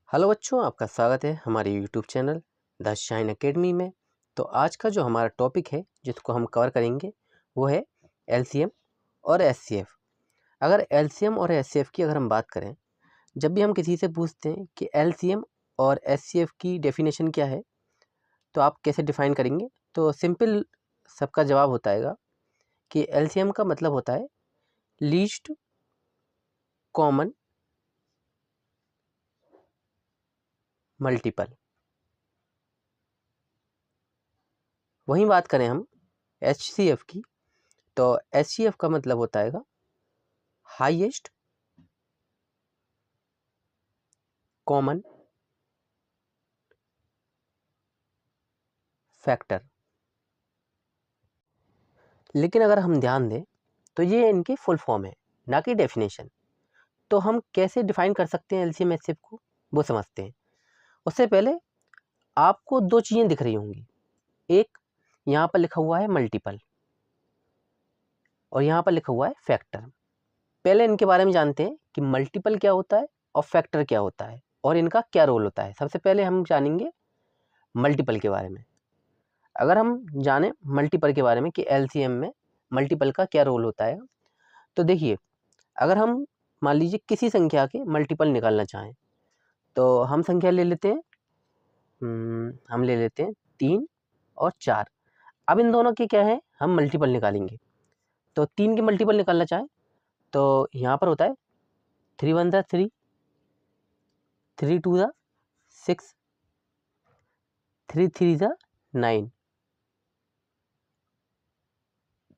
Hello बच्चों, आपका स्वागत है हमारे YouTube channel the shine academy में। तो आज का जो हमारा टॉपिक है जिसको हम कवर करेंगे वो है एलसीएम और एचसीएफ। अगर एलसीएम और एचसीएफ की अगर हम बात करें, जब भी हम किसी से पूछते हैं कि एलसीएम और एचसीएफ की डेफिनेशन क्या है, तो आप कैसे डिफाइन करेंगे, तो सिंपल सबका जवाब होता है कि एलसीएम का मतलब होता है लीस्ट कॉमन मल्टीपल। वहीं बात करें हम एचसीएफ की, तो एचसीएफ का मतलब होता है हाईएस्ट कॉमन फैक्टर। लेकिन अगर हम ध्यान दें तो ये इनकी फुल फॉर्म है, ना कि डेफिनेशन। तो हम कैसे डिफाइन कर सकते हैं एलसीएम एचसीएफ को, वो समझते हैं। उससे पहले आपको दो चीज़ें दिख रही होंगी, एक यहाँ पर लिखा हुआ है मल्टीपल और यहाँ पर लिखा हुआ है फैक्टर। पहले इनके बारे में जानते हैं कि मल्टीपल क्या होता है और फैक्टर क्या होता है और इनका क्या रोल होता है। सबसे पहले हम जानेंगे मल्टीपल के बारे में। अगर हम जाने मल्टीपल के बारे में कि एलसीएम में मल्टीपल का क्या रोल होता है, तो देखिए, अगर हम मान लीजिए किसी संख्या के मल्टीपल निकालना चाहें, तो हम संख्या ले लेते हैं, हम ले लेते हैं 3 और 4। अब इन दोनों के क्या है, हम मल्टीपल निकालेंगे। तो 3 के मल्टीपल निकालना चाहें तो यहाँ पर होता है 3 1 ज़ा 3, 3 2 ज़ा 6, 3 3 ज़ा 9,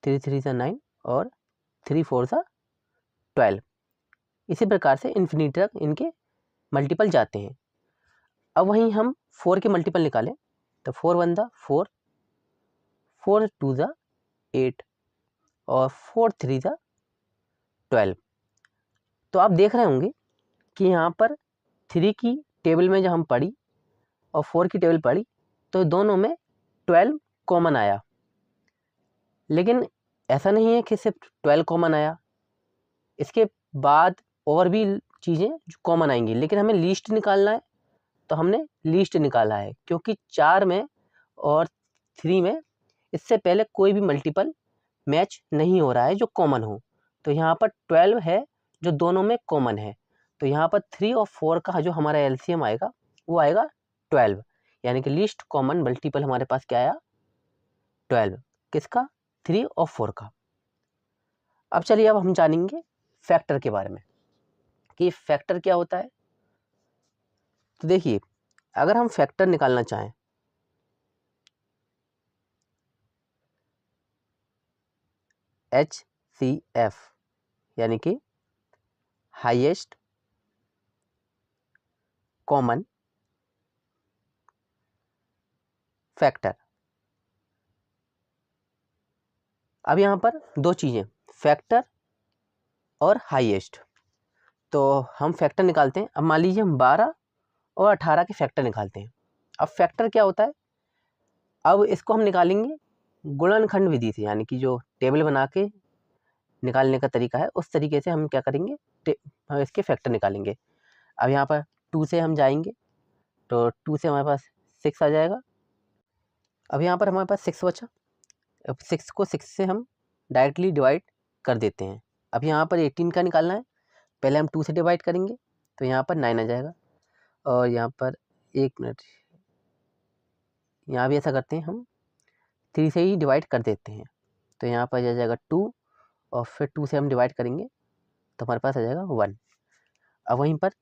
3 3 ज़ा 9 और 3 4 ज़ा 12। इसी प्रकार से इन्फिनिटी तक इनके मल्टीपल जाते हैं। अब वहीं हम 4 के मल्टीपल निकालें तो 4 1 ज़ा 4, 4 2 ज़ा 8 और 4 3 ज़ा 12। तो आप देख रहे होंगे कि यहाँ पर 3 की टेबल में जब हम पढ़ी और 4 की टेबल पढ़ी तो दोनों में 12 कॉमन आया। लेकिन ऐसा नहीं है कि सिर्फ 12 कॉमन आया, इसके बाद और भी चीज़ें जो कॉमन आएंगी, लेकिन हमें लीस्ट निकालना है तो हमने लीस्ट निकाला है, क्योंकि 4 में और 3 में इससे पहले कोई भी मल्टीपल मैच नहीं हो रहा है जो कॉमन हो। तो यहाँ पर 12 है जो दोनों में कॉमन है। तो यहाँ पर 3 और 4 का जो हमारा एलसीएम आएगा वो आएगा 12, यानी कि लीस्ट कॉमन मल्टीपल हमारे पास क्या आया, 12। किसका, 3 और 4 का। अब चलिए, अब हम जानेंगे फैक्टर के बारे में कि फैक्टर क्या होता है। तो देखिए, अगर हम फैक्टर निकालना चाहें HCF, यानी कि हाईएस्ट कॉमन फैक्टर। अब यहाँ पर दो चीज़ें, फैक्टर और हाईएस्ट। तो हम फैक्टर निकालते हैं। अब मान लीजिए हम 12 और 18 के फैक्टर निकालते हैं। अब फैक्टर क्या होता है, अब इसको हम निकालेंगे गुणनखंड विधि से, यानी कि जो टेबल बना के निकालने का तरीका है उस तरीके से हम क्या करेंगे, हम इसके फैक्टर निकालेंगे। अब यहाँ पर 2 से हम जाएंगे तो 2 से हमारे पास 6 आ जाएगा। अब यहाँ पर हमारे पास 6 बचा। अब 6 को 6 से हम डायरेक्टली डिवाइड कर देते हैं। अब यहाँ पर 18 का निकालना है, पहले हम 2 से डिवाइड करेंगे तो यहाँ पर 9 आ जाएगा। और यहाँ पर 1 मिनट, यहाँ भी ऐसा करते हैं, हम 3 से ही डिवाइड कर देते हैं। तो यहाँ पर आ जाएगा 2 और फिर 2 से हम डिवाइड करेंगे तो हमारे पास आ जाएगा 1। अब वहीं पर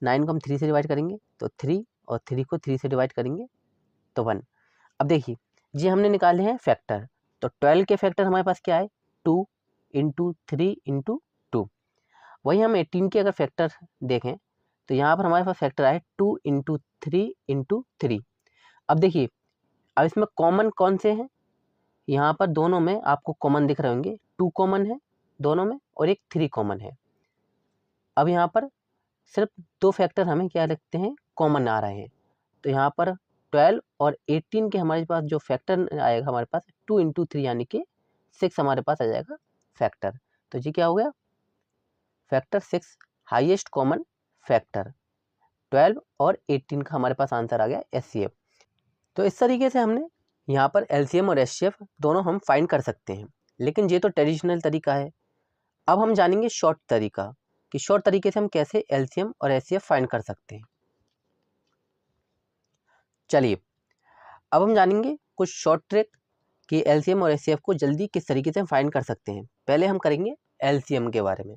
9 को हम 3 से डिवाइड करेंगे तो 3 और 3 को 3 से डिवाइड करेंगे तो 1। अब देखिए, ये हमने निकाले हैं फैक्टर। तो 12 के फैक्टर हमारे पास क्या है, 2 इंटू 3 इंटू 2। वहीं हम 18 के अगर फैक्टर देखें तो यहाँ पर हमारे पास फैक्टर आए 2 इंटू 3 इंटू 3। अब देखिए, अब इसमें कॉमन कौन से हैं, यहाँ पर दोनों में आपको कॉमन दिख रहे होंगे, 2 कॉमन है दोनों में और एक 3 कॉमन है। अब यहाँ पर सिर्फ 2 फैक्टर हमें क्या लगते हैं, कॉमन आ रहे हैं। तो यहाँ पर 12 और 18 के हमारे पास जो फैक्टर आएगा हमारे पास 2 इंटू 3 यानी कि 6 हमारे पास आ जाएगा फैक्टर। तो ये क्या हो गया, फैक्टर 6 हाईएस्ट कॉमन फैक्टर। 12 और 18 का हमारे पास आंसर आ गया HCF। तो इस तरीके से हमने यहाँ पर LCM और HCF दोनों हम फाइंड कर सकते हैं, लेकिन ये तो ट्रेडिशनल तरीका है। अब हम जानेंगे शॉर्ट तरीका कि शॉर्ट तरीके से हम कैसे LCM और HCF फाइंड कर सकते हैं। चलिए अब हम जानेंगे कुछ शॉर्ट ट्रिक कि LCM और HCF को जल्दी किस तरीके से हम फाइंड कर सकते हैं। पहले हम करेंगे LCM के बारे में।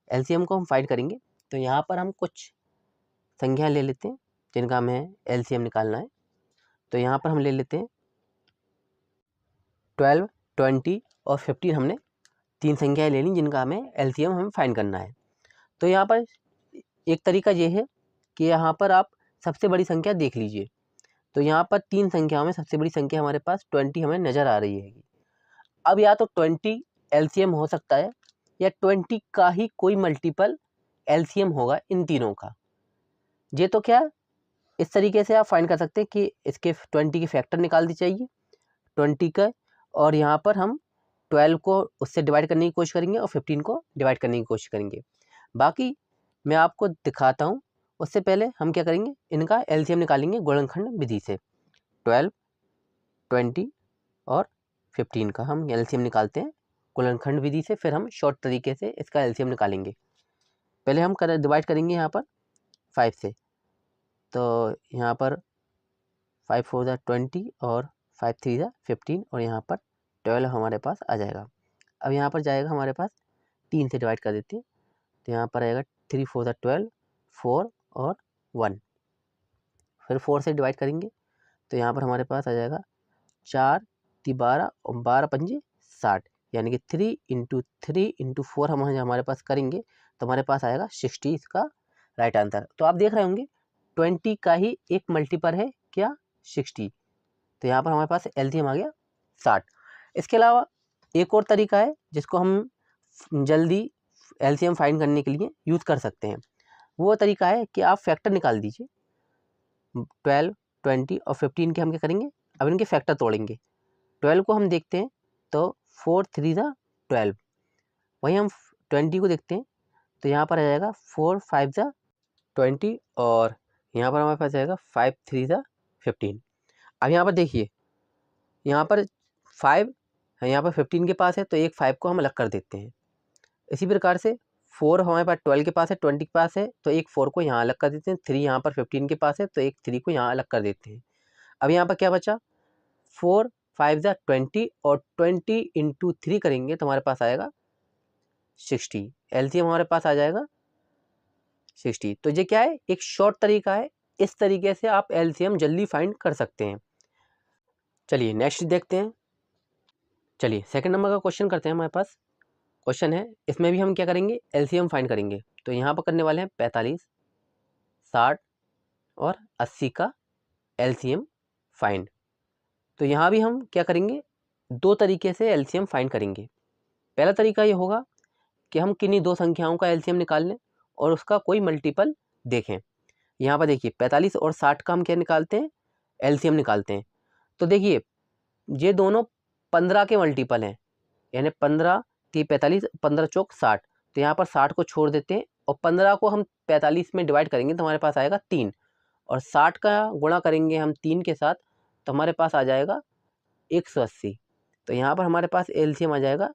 LCM को हम फाइंड करेंगे तो यहाँ पर हम कुछ संख्या ले लेते हैं जिनका हमें LCM निकालना है। तो यहाँ पर हम ले लेते हैं 12, 20 और 15। हमने 3 संख्याएँ ले ली जिनका हमें LCM हमें फाइंड करना है। तो यहाँ पर एक तरीका ये है कि यहाँ पर आप सबसे बड़ी संख्या देख लीजिए। तो यहाँ पर 3 संख्याओं में सबसे बड़ी संख्या हमारे पास 20 हमें नज़र आ रही है। अब या तो 20 LCM हो सकता है या 20 का ही कोई मल्टीपल LCM होगा इन तीनों का। ये तो क्या इस तरीके से आप फाइंड कर सकते हैं कि इसके 20 के फैक्टर निकाल दी चाहिए 20 का, और यहाँ पर हम 12 को उससे डिवाइड करने की कोशिश करेंगे और 15 को डिवाइड करने की कोशिश करेंगे। बाकी मैं आपको दिखाता हूँ। उससे पहले हम क्या करेंगे, इनका LCM निकालेंगे गुणनखंड विधि से। 12, 20 और 15 का हम LCM निकालते हैं गुणनखंड विधि से, फिर हम शॉर्ट तरीके से इसका LCM निकालेंगे। पहले हम डिवाइड करेंगे यहाँ पर 5 से। तो यहाँ पर 5 4 ज़ा 20 और 5 3 ज़ा 15 और यहाँ पर 12 हमारे पास आ जाएगा। अब यहाँ पर जाएगा हमारे पास 3 से डिवाइड कर देते हैं। तो यहाँ पर आएगा 3 4 ज़ा 12, 4 और 1। फिर 4 से डिवाइड करेंगे तो यहाँ पर हमारे पास आ जाएगा 4 3 12 और 12 पंजे 60, यानी कि 3 × 3 × 4 हम हमारे पास करेंगे तो हमारे पास आएगा 60 इसका राइट आंसर। तो आप देख रहे होंगे 20 का ही एक मल्टीपल है क्या 60। तो यहाँ पर हमारे पास LCM आ गया 60। इसके अलावा एक और तरीका है जिसको हम जल्दी LCM फाइंड करने के लिए यूज़ कर सकते हैं। वो तरीका है कि आप फैक्टर निकाल दीजिए 12, 20 और 15 के। हम क्या करेंगे, अब इनके फैक्टर तोड़ेंगे। 12 को हम देखते हैं तो 4 3 ज़ा 12। वहीं हम 20 को देखते हैं तो यहाँ पर आ जाएगा 4 5 ज़ा 20 और यहाँ पर हमारे पास आएगा 5 3 ज़ा 15। अब यहाँ पर देखिए, यहाँ पर 5 है, यहाँ पर 15 के पास है तो एक 5 को हम अलग कर देते हैं। इसी प्रकार से 4 हमारे पास 12 के पास है, 20 के पास है तो एक 4 को यहाँ अलग कर देते हैं। 3 यहाँ पर 15 के पास है तो एक 3 को यहाँ अलग कर देते हैं। अब यहाँ पर क्या बचा, 4 5 ज़ा 20 और 20 × 3 करेंगे तो हमारे पास आएगा 60। LCM हमारे पास आ जाएगा 60। तो ये क्या है, एक शॉर्ट तरीका है। इस तरीके से आप LCM जल्दी फाइंड कर सकते हैं। चलिए नेक्स्ट देखते हैं। चलिए सेकंड नंबर का क्वेश्चन करते हैं। हमारे पास क्वेश्चन है, इसमें भी हम क्या करेंगे, LCM फाइंड करेंगे। तो यहाँ पर करने वाले हैं 45, 60 और 80 का LCM फाइंड। तो यहाँ भी हम क्या करेंगे, 2 तरीके से LCM फाइंड करेंगे। पहला तरीका ये होगा कि हम किन्हीं 2 संख्याओं का LCM निकाल लें और उसका कोई मल्टीपल देखें। यहाँ पर देखिए 45 और 60 का हम क्या निकालते हैं, LCM निकालते हैं। तो देखिए ये दोनों 15 के मल्टीपल हैं, यानी 15 × 45, 15 चौक 60। तो यहाँ पर 60 को छोड़ देते हैं और 15 को हम 45 में डिवाइड करेंगे तो हमारे पास आएगा 3, और 60 का गुणा करेंगे हम 3 के साथ तो हमारे पास आ जाएगा 180। तो यहाँ पर हमारे पास LCM आ जाएगा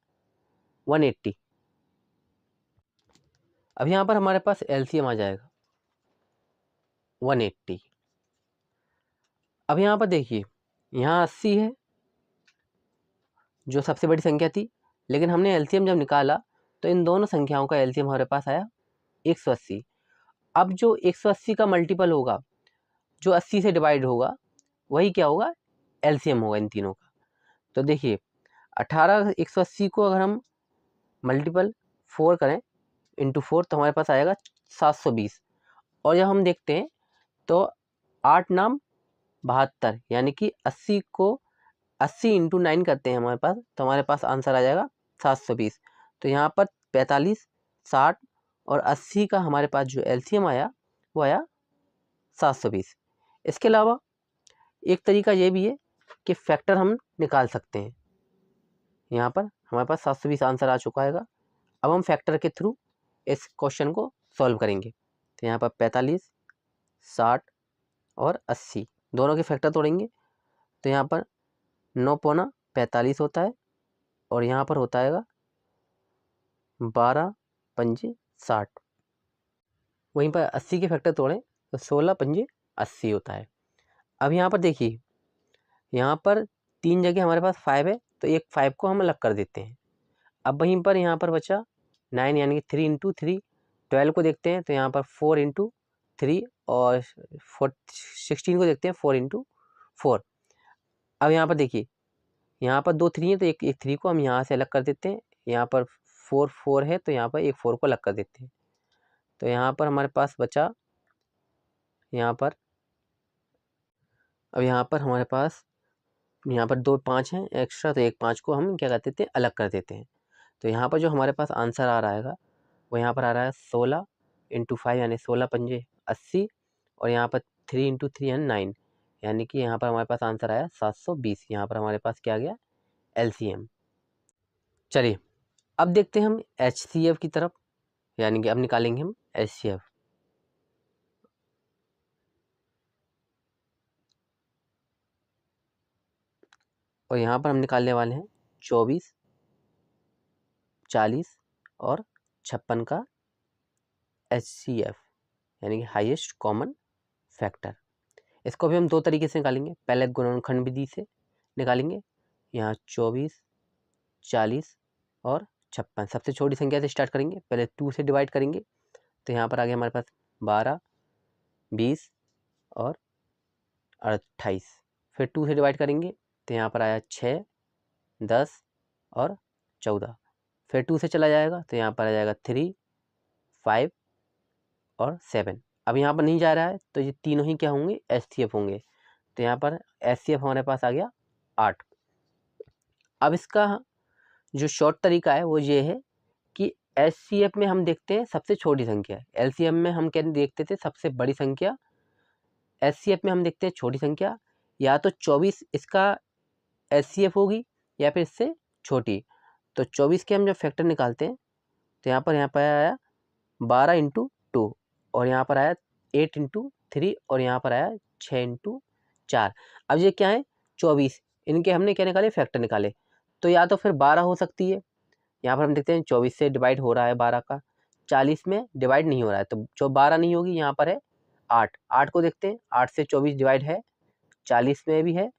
180। अब यहाँ पर हमारे पास LCM आ जाएगा 180। अब यहाँ पर देखिए, यहाँ 80 है जो सबसे बड़ी संख्या थी, लेकिन हमने LCM जब निकाला तो इन दोनों संख्याओं का LCM हमारे पास आया 180। अब जो 180 का मल्टीपल होगा, जो 80 से डिवाइड होगा, वही क्या होगा, LCM होगा इन तीनों का। तो देखिए 18 180 को अगर हम मल्टीपल 4 करें × 4 तो हमारे पास आएगा 720। और जब हम देखते हैं तो 8 नाम 72, यानी कि 80 को 80 × 9 करते हैं हमारे पास तो हमारे पास आंसर आ जाएगा 720। तो यहाँ पर 45, 60 और 80 का हमारे पास जो LCM आया वो आया 720। इसके अलावा एक तरीका ये भी है कि फैक्टर हम निकाल सकते हैं। यहाँ पर हमारे पास 720 आंसर आ चुका है। अब हम फैक्टर के थ्रू इस क्वेश्चन को सॉल्व करेंगे। तो यहाँ पर 45 60 और 80 दोनों के फैक्टर तोड़ेंगे तो यहाँ पर 9 पौना 45 होता है और यहाँ पर होता है 12 पंजे 60। वहीं पर 80 के फैक्टर तोड़ें तो 16 पंजे 80 होता है। अब यहाँ पर देखिए, यहाँ पर 3 जगह हमारे पास 5 है तो एक 5 को हम अलग कर देते हैं। अब वहीं पर यहाँ पर बचा 9 यानी कि 3 इंटू 3। 12 को देखते हैं तो यहाँ पर 4 इंटू 3 और 16 को देखते हैं 4 इंटू 4। अब यहाँ पर देखिए, यहाँ पर 2 3 है तो एक 3 को हम यहाँ से अलग कर देते हैं। यहाँ पर 4 4 है तो यहाँ पर एक 4 को अलग कर देते हैं। तो यहाँ पर हमारे पास बचा, यहाँ पर अब यहाँ पर हमारे पास यहाँ पर 2 5 हैं एक्स्ट्रा तो एक 5 को हम क्या कर देते हैं, अलग कर देते हैं। तो यहाँ पर जो हमारे पास आंसर आ रहा है वो यहाँ पर आ रहा है 16 इंटू 5 यानी 16 पंजे 80 और यहाँ पर 3 इंटू 3 यानी 9 यानी कि यहाँ पर हमारे पास आंसर आया 720। यहाँ पर हमारे पास क्या आ गया, LCM। चलिए अब देखते हैं हम HCF की तरफ, यानी कि अब निकालेंगे हम HCF। और यहाँ पर हम निकालने वाले हैं 24, 40 और 56 का HCF यानी कि हाईएस्ट कॉमन फैक्टर। इसको भी हम दो तरीके से निकालेंगे। पहले गुणनखंड विधि से निकालेंगे। यहाँ 24, 40 और 56 सबसे छोटी संख्या से स्टार्ट करेंगे, पहले 2 से डिवाइड करेंगे तो यहाँ पर आ गया हमारे पास 12, 20 और 28। फिर 2 से डिवाइड करेंगे तो यहाँ पर आया 6, 10 और 14। फिर 2 से चला जाएगा तो यहाँ पर आ जाएगा 3, 5 और 7। अब यहाँ पर नहीं जा रहा है तो ये तीनों ही क्या होंगे, HCF होंगे। तो यहाँ पर HCF हमारे पास आ गया 8। अब इसका जो शॉर्ट तरीका है वो ये है कि HCF में हम देखते हैं सबसे छोटी संख्या, LCM में हम क्या देखते थे, सबसे बड़ी संख्या। HCF में हम देखते हैं छोटी संख्या। या तो 24 इसका HCF होगी या फिर इससे छोटी। तो 24 के हम जब फैक्टर निकालते हैं तो यहाँ पर आया 12 इंटू 2 और यहाँ पर आया 8 इंटू 3 और यहाँ पर आया 6 इंटू 4। अब ये क्या है, 24, इनके हमने क्या निकाले, फैक्टर निकाले। तो या तो फिर 12 हो सकती है, यहाँ पर हम देखते हैं 24 से डिवाइड हो रहा है 12 का, 40 में डिवाइड नहीं हो रहा है तो जो 12 नहीं होगी, यहाँ पर है 8। 8 को देखते हैं, 8 से 24 डिवाइड है, 40 में भी है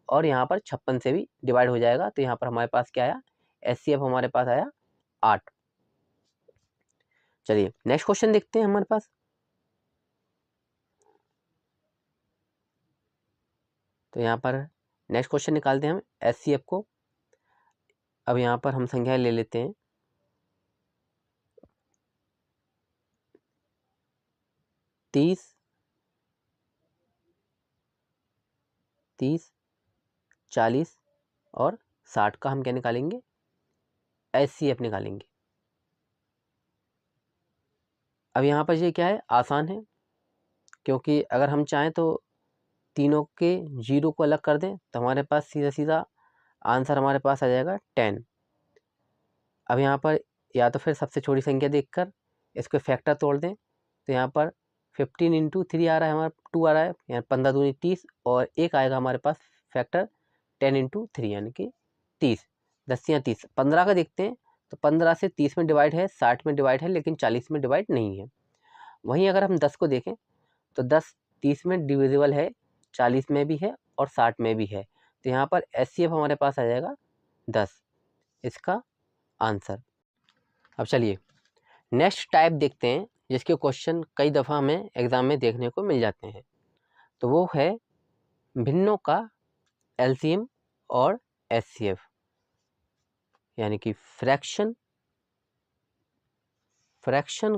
और यहाँ पर 56 से भी डिवाइड हो जाएगा। तो यहाँ पर हमारे पास क्या आया, HCF हमारे पास आया 8। चलिए नेक्स्ट क्वेश्चन देखते हैं हमारे पास। तो यहाँ पर नेक्स्ट क्वेश्चन निकालते हैं हम HCF को। अब यहाँ पर हम संख्याएं ले लेते हैं। 30, 40 और 60 का हम क्या निकालेंगे, HCF निकालेंगे। अब यहाँ पर ये क्या है, आसान है, क्योंकि अगर हम चाहें तो तीनों के जीरो को अलग कर दें तो हमारे पास सीधा सीधा आंसर हमारे पास आ जाएगा 10। अब यहाँ पर या तो फिर सबसे छोटी संख्या देखकर इसको फैक्टर तोड़ दें तो यहाँ पर 15 इंटू 3 आ रहा है, हमारा 2 आ रहा है, यहाँ 15 दूनी 30 और एक आएगा हमारे पास फैक्टर 10 इंटू 3 यानी कि 30। 10 या 30, 15 का देखते हैं तो 15 से 30 में डिवाइड है, 60 में डिवाइड है, लेकिन 40 में डिवाइड नहीं है। वहीं अगर हम 10 को देखें तो 10 30 में डिविजिबल है, 40 में भी है और 60 में भी है। तो यहाँ पर HCF हमारे पास आ जाएगा 10, इसका आंसर। अब चलिए नेक्स्ट टाइप देखते हैं जिसके क्वेश्चन कई दफ़ा हमें एग्ज़ाम में देखने को मिल जाते हैं। तो वो है भिन्नों का LCM और HCF, यानी कि फ्रैक्शन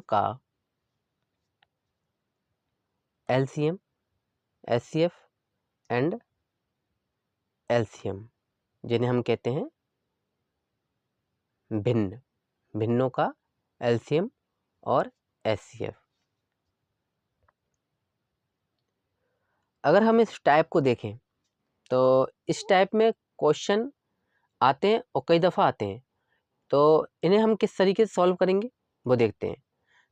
का LCM, HCF एंड LCM, जिन्हें हम कहते हैं भिन्नों का LCM और HCF। अगर हम इस टाइप को देखें तो इस टाइप में क्वेश्चन आते हैं और कई दफ़ा आते हैं। तो इन्हें हम किस तरीके से सॉल्व करेंगे वो देखते हैं।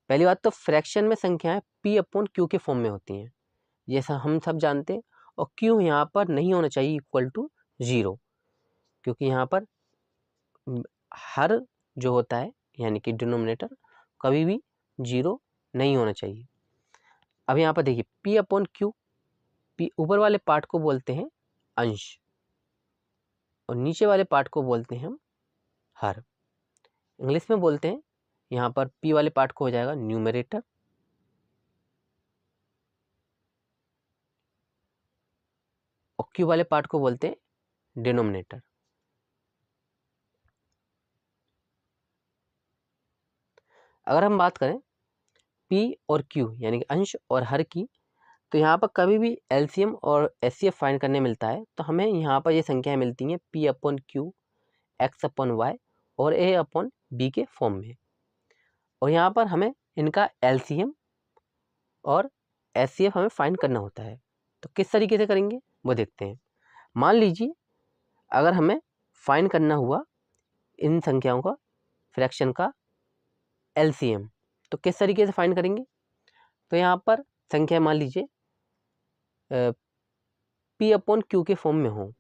पहली बात तो फ्रैक्शन में संख्याएं P/Q के फॉर्म में होती हैं। जैसा हम सब जानते हैं, और Q यहाँ पर नहीं होना चाहिए इक्वल टू 0, क्योंकि यहाँ पर हर जो होता है यानी कि डिनोमिनेटर कभी भी 0 नहीं होना चाहिए। अब यहाँ पर देखिए P अपॉन Q, P ऊपर वाले पार्ट को बोलते हैं अंश और नीचे वाले पार्ट को बोलते हैं हम हर। इंग्लिश में बोलते हैं यहाँ पर P वाले पार्ट को हो जाएगा न्यूमरेटर और Q वाले पार्ट को बोलते हैं डिनोमिनेटर। अगर हम बात करें P और Q यानी कि अंश और हर की, तो यहाँ पर कभी भी LCM और HCF फाइंड करने मिलता है तो हमें यहाँ पर ये संख्याएं मिलती हैं P upon Q, X upon Y और A अपॉन B के फॉर्म में। और यहाँ पर हमें इनका LCM और HCF हमें फाइंड करना होता है। तो किस तरीके से करेंगे वो देखते हैं। मान लीजिए अगर हमें फाइंड करना हुआ इन संख्याओं का फ्रैक्शन का LCM, तो किस तरीके से फाइंड करेंगे। तो यहाँ पर संख्या मान लीजिए P अपॉन Q के फॉर्म में हो।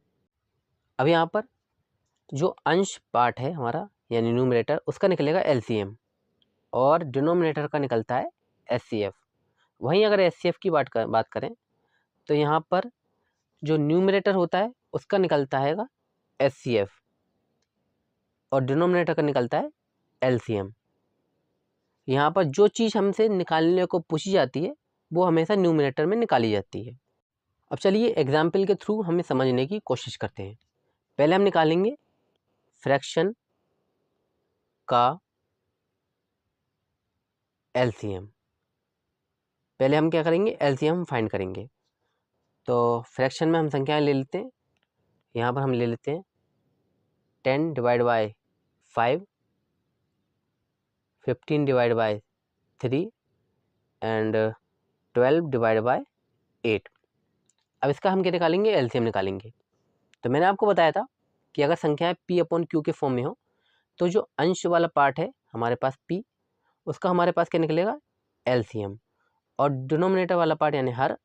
अब यहाँ पर जो अंश पार्ट है हमारा यानी न्यूमरेटर, उसका निकलेगा LCM और डिनोमिनेटर का निकलता है HCF। वहीं अगर HCF की बात करें तो यहाँ पर जो न्यूमरेटर होता है उसका निकलता है HCF और डिनोमिनेटर का निकलता है LCM। यहाँ पर जो चीज़ हमसे निकालने को पूछी जाती है वो हमेशा न्यूमरेटर में निकाली जाती है। अब चलिए एग्जाम्पल के थ्रू हमें समझने की कोशिश करते हैं। पहले हम निकालेंगे फ्रैक्शन का LCM। पहले हम क्या करेंगे, LCM फाइंड करेंगे। तो फ्रैक्शन में हम संख्याएं ले लेते हैं। यहाँ पर हम ले लेते हैं 10 divide by 5, 15 divide by 3 and 12 divide by 8। अब इसका हम क्या निकालेंगे, LCM निकालेंगे। तो मैंने आपको बताया था कि अगर संख्याएं P अपॉन Q के फॉर्म में हो तो जो अंश वाला पार्ट है हमारे पास P, उसका हमारे पास क्या निकलेगा LCM, और डिनोमिनेटर वाला पार्ट यानी हर,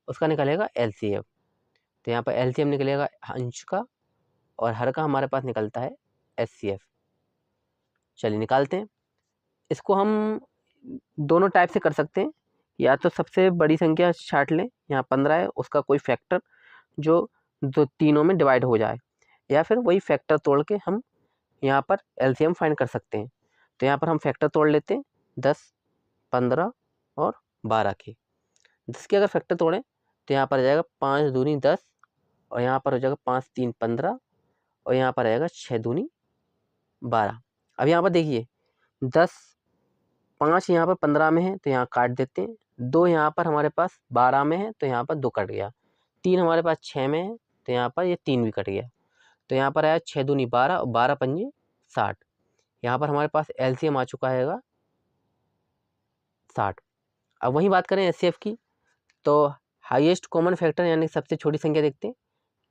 उसका निकलेगा LCF। तो यहाँ पर LCM निकलेगा अंश का और हर का हमारे पास निकलता है HCF। चलिए निकालते हैं। इसको हम दोनों टाइप से कर सकते हैं, या तो सबसे बड़ी संख्या छाट लें, यहाँ 15 है, उसका कोई फैक्टर जो दो तीनों में डिवाइड हो जाए, या फिर वही फैक्टर तोड़ के हम यहाँ पर LCM फाइंड कर सकते हैं। तो यहाँ पर हम फैक्टर तोड़ लेते हैं 10, 15 और 12 के। 10 के अगर फैक्टर तोड़ें तो यहाँ पर आ जाएगा 5 दूनी 10 और यहाँ पर हो जाएगा 5 3 15 और यहाँ पर आएगा 6 दूनी 12। अब यहाँ पर देखिए 10, 5 यहाँ पर 15 में है तो यहाँ काट देते हैं, 2 यहाँ पर हमारे पास 12 में है तो यहाँ पर 2 कट गया, 3 हमारे पास 6 में है तो यहाँ पर ये 3 भी कट गया। तो यहाँ पर आया 6 दूनी 12 और 12 पंजे 60। यहाँ पर हमारे पास LCM आ चुका है 60। अब वही बात करें HCF की, तो हाईएस्ट कॉमन फैक्टर यानी सबसे छोटी संख्या देखते हैं,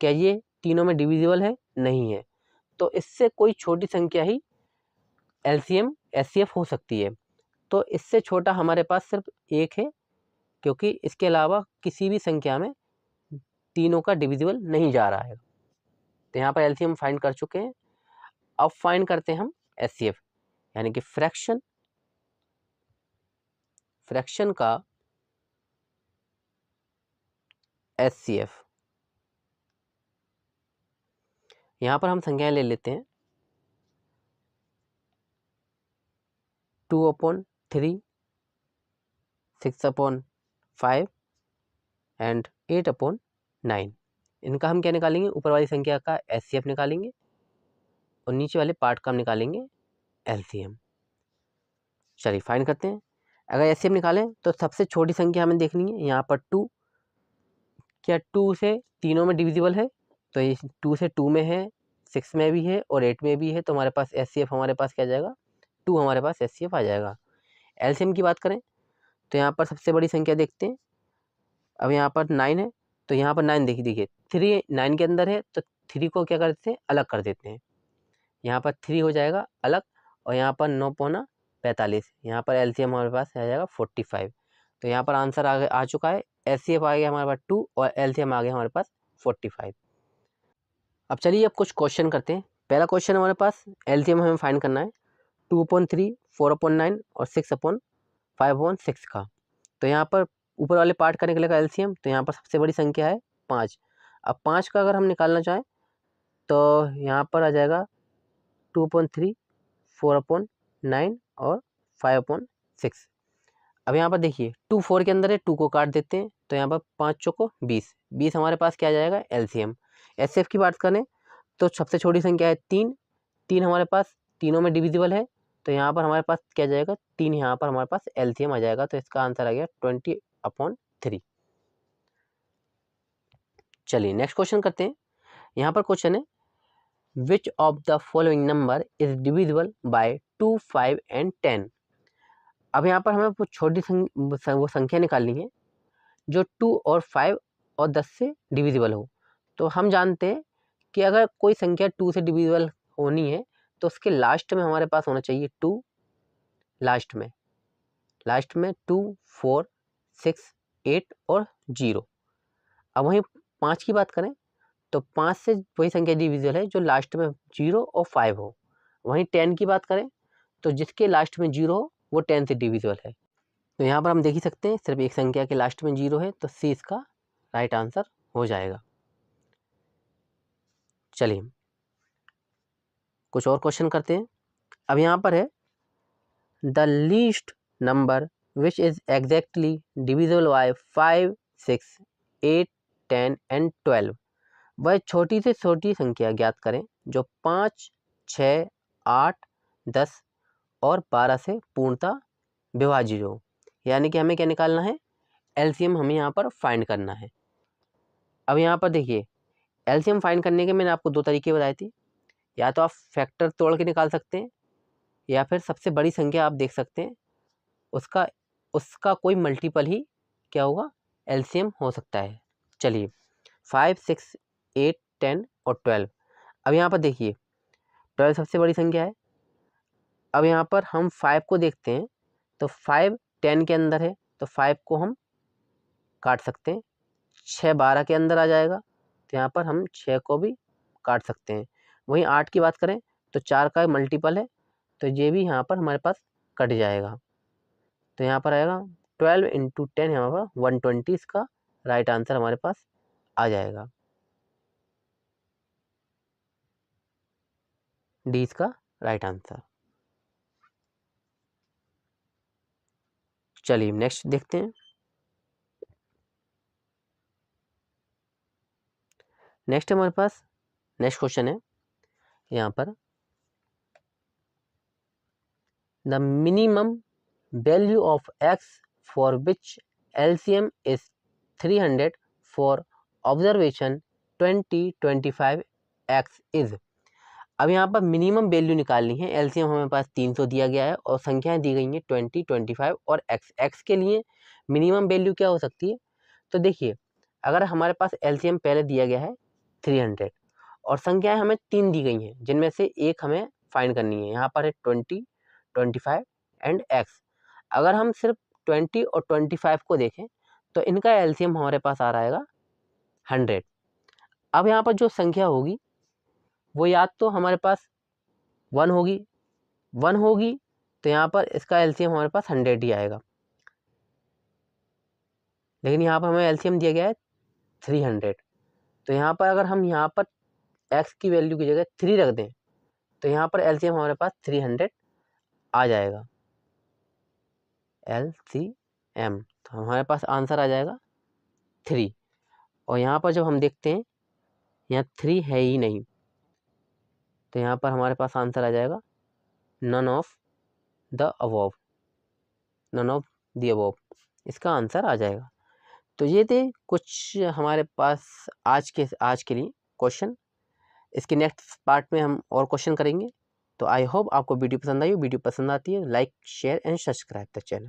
क्या ये तीनों में डिविजिबल है, नहीं है। तो इससे कोई छोटी संख्या ही LCM HCF हो सकती है। तो इससे छोटा हमारे पास सिर्फ एक है, क्योंकि इसके अलावा किसी भी संख्या में तीनों का डिविजिबल नहीं जा रहा है। तो यहाँ पर LCM फाइंड कर चुके हैं। अब फाइंड करते हैं हम HCF यानी कि फ्रैक्शन का HCF। यहाँ पर हम संख्याएं ले लेते हैं 2/3, 6/5 एंड 8/9। इनका हम क्या निकालेंगे, ऊपर वाली संख्या का HCF निकालेंगे और नीचे वाले पार्ट का हम निकालेंगे LCM। चलिए फाइंड करते हैं। अगर HCF निकालें तो सबसे छोटी संख्या हमें देखनी है, यहाँ पर 2। क्या 2 से तीनों में डिविजिबल है, तो ये 2 से 2 में है, 6 में भी है और 8 में भी है, तो हमारे पास HCF हमारे पास क्या आ जाएगा, 2 हमारे पास HCF आ जाएगा। LCM की बात करें तो यहाँ पर सबसे बड़ी संख्या देखते हैं। अब यहाँ पर 9 है तो यहाँ पर 9 देखिए 3 9 के अंदर है तो 3 को क्या करते हैं, अलग कर देते हैं। यहाँ पर 3 हो जाएगा अलग और यहाँ पर 9 पौना 45, यहाँ पर LCM हमारे पास आ जाएगा 45। तो यहाँ पर आंसर आ चुका है। HCF आ गया हमारे पास 2 और LCM आ गया हमारे पास 45। अब चलिए अब कुछ क्वेश्चन करते हैं। पहला क्वेश्चन हमारे पास LCM हमें फाइंड करना है 2/3, 4/9 और 6/5/6 का। तो यहाँ पर ऊपर वाले पार्ट का निकलेगा LCM, तो यहाँ पर सबसे बड़ी संख्या है 5। अब 5 का अगर हम निकालना चाहें तो यहाँ पर आ जाएगा 2/3, 4/9 और 5/6। अब यहाँ पर देखिए 2 4 के अंदर है, 2 को काट देते हैं, तो यहाँ पर 5 चौको 20, 20 हमारे पास क्या आ जाएगा LCM। HCF की बात करें तो सबसे छोटी संख्या है 3, 3 हमारे पास तीनों में डिविजिबल है, तो यहाँ पर हमारे पास क्या जाएगा 3, यहाँ पर हमारे पास LCM आ जाएगा, तो इसका आंसर आ गया 20/3। चलिए नेक्स्ट क्वेश्चन करते हैं। यहाँ पर क्वेश्चन है which of the following number is divisible by 2, 5 and 10। अब यहाँ पर हमें वो छोटी वो संख्या निकालनी है जो 2 और 5 और 10 से डिविजिबल हो। तो हम जानते हैं कि अगर कोई संख्या 2 से डिविजिबल होनी है तो उसके लास्ट में हमारे पास होना चाहिए 2, लास्ट में 2, 4, 6, 8 और 0। अब वहीं 5 की बात करें तो 5 से वही संख्या डिविजिबल है जो लास्ट में 0 और 5 हो। वहीं 10 की बात करें तो जिसके लास्ट में 0 हो वो 10 से डिविजिबल है। तो यहाँ पर हम देख ही सकते हैं सिर्फ एक संख्या के लास्ट में 0 है, तो C इसका राइट आंसर हो जाएगा। चलिए कुछ और क्वेश्चन करते हैं। अब यहाँ पर है the least number which is exactly divisible by 5, 6, 8, 10 and 12। वह छोटी से छोटी संख्या ज्ञात करें जो 5, 6, 8, 10 और 12 से पूर्णतः विभाजित हो। यानी कि हमें क्या निकालना है LCM हमें यहाँ पर फाइंड करना है। अब यहाँ पर देखिए LCM फाइंड करने के मैंने आपको 2 तरीके बताए थे। या तो आप फैक्टर तोड़ के निकाल सकते हैं या फिर सबसे बड़ी संख्या आप देख सकते हैं उसका कोई मल्टीपल ही क्या होगा LCM हो सकता है। चलिए 5, 6, 8, 10 और 12। अब यहाँ पर देखिए 12 सबसे बड़ी संख्या है। अब यहाँ पर हम 5 को देखते हैं तो 5 10 के अंदर है, तो 5 को हम काट सकते हैं। 6 12 के अंदर आ जाएगा, तो यहाँ पर हम 6 को भी काट सकते हैं। वहीं 8 की बात करें तो 4 का मल्टीपल है, तो ये भी यहाँ पर हमारे पास कट जाएगा। तो यहाँ पर आएगा 12 × 10, यहाँ पर 120 इसका राइट आंसर हमारे पास आ जाएगा। D इसका राइट आंसर। चलिए नेक्स्ट देखते हैं। नेक्स्ट हमारे पास नेक्स्ट क्वेश्चन है यहाँ पर the minimum value of x for which LCM is 300 for observation 2025 x is. अब यहाँ पर मिनिमम वैल्यू निकालनी है। LCM हमारे पास 300 दिया गया है और संख्याएं दी गई हैं 20, 25 और x के लिए मिनिमम वैल्यू क्या हो सकती है। तो देखिए अगर हमारे पास LCM पहले दिया गया है 300 और संख्याएं हमें 3 दी गई हैं जिनमें से एक हमें फाइंड करनी है। यहाँ पर है 20, 25 एंड x। अगर हम सिर्फ 20 और 25 को देखें तो इनका LCM हमारे पास आ रहा है 100। अब यहाँ पर जो संख्या होगी वो या तो हमारे पास 1 होगी तो यहाँ पर इसका LCM हमारे पास 100 ही आएगा। लेकिन यहाँ पर हमें LCM दिया गया है 300, तो यहाँ पर अगर हम यहाँ पर x की वैल्यू की जगह 3 रख दें तो यहाँ पर LCM हमारे पास 300 आ जाएगा LCM। तो हमारे पास आंसर आ जाएगा 3। और यहाँ पर जब हम देखते हैं यहाँ 3 है ही नहीं, तो यहाँ पर हमारे पास आंसर आ जाएगा नन ऑफ द अबव, इसका आंसर आ जाएगा। तो ये थे कुछ हमारे पास आज के लिए क्वेश्चन। इसके नेक्स्ट पार्ट में हम और क्वेश्चन करेंगे। तो आई होप आपको वीडियो पसंद आई हो। वीडियो पसंद आती है like share and subscribe the channel.